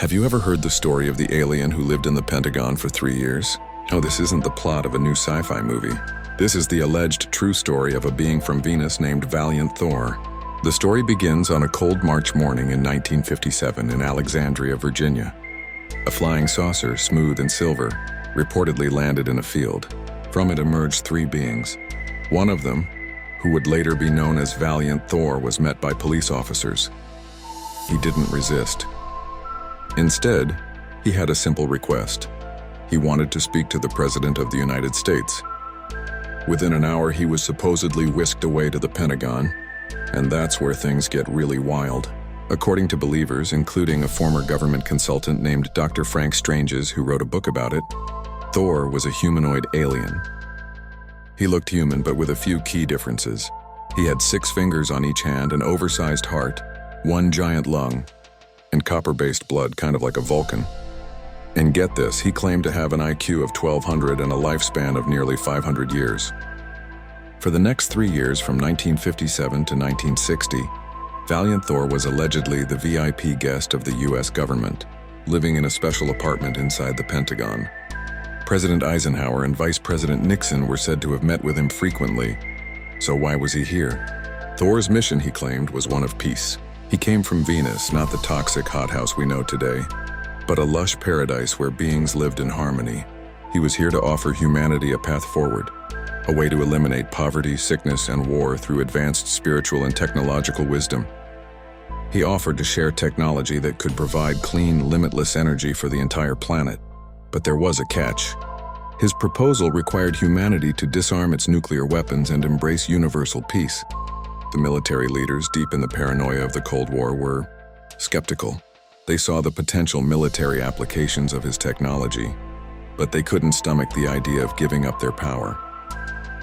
Have you ever heard the story of the alien who lived in the Pentagon for 3 years? No, this isn't the plot of a new sci-fi movie. This is the alleged true story of a being from Venus named Valiant Thor. The story begins on a cold March morning in 1957 in Alexandria, Virginia. A flying saucer, smooth and silver, reportedly landed in a field. From it emerged 3 beings. One of them, who would later be known as Valiant Thor, was met by police officers. He didn't resist. Instead, he had a simple request. He wanted to speak to the President of the United States. Within an hour, he was supposedly whisked away to the Pentagon, and that's where things get really wild. According to believers, including a former government consultant named Dr. Frank Stranges, who wrote a book about it, Thor was a humanoid alien. He looked human, but with a few key differences. He had 6 fingers on each hand, an oversized heart, 1 giant lung, and copper-based blood, kind of like a Vulcan. And get this, he claimed to have an IQ of 1200 and a lifespan of nearly 500 years. For the next 3 years, from 1957 to 1960, Valiant Thor was allegedly the VIP guest of the US government, living in a special apartment inside the Pentagon. President Eisenhower and Vice President Nixon were said to have met with him frequently. So why was he here? Thor's mission, he claimed, was one of peace. He came from Venus, not the toxic hothouse we know today, but a lush paradise where beings lived in harmony. He was here to offer humanity a path forward, a way to eliminate poverty, sickness, and war through advanced spiritual and technological wisdom. He offered to share technology that could provide clean, limitless energy for the entire planet. But there was a catch. His proposal required humanity to disarm its nuclear weapons and embrace universal peace. The military leaders, deep in the paranoia of the Cold War, were skeptical. They saw the potential military applications of his technology, but they couldn't stomach the idea of giving up their power.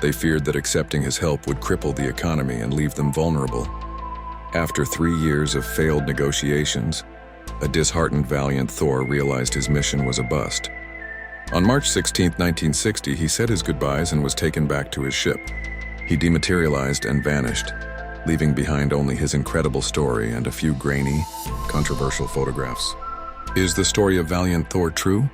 They feared that accepting his help would cripple the economy and leave them vulnerable. After 3 years of failed negotiations, a disheartened Valiant Thor realized his mission was a bust. On March 16, 1960, he said his goodbyes and was taken back to his ship. He dematerialized and vanished, leaving behind only his incredible story and a few grainy, controversial photographs. Is the story of Valiant Thor true?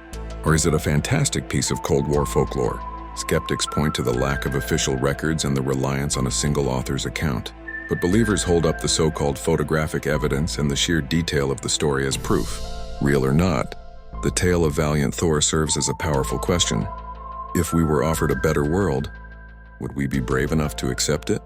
Or is it a fantastic piece of Cold War folklore? Skeptics point to the lack of official records and the reliance on a single author's account. But believers hold up the so-called photographic evidence and the sheer detail of the story as proof. Real or not, the tale of Valiant Thor serves as a powerful question. If we were offered a better world, would we be brave enough to accept it?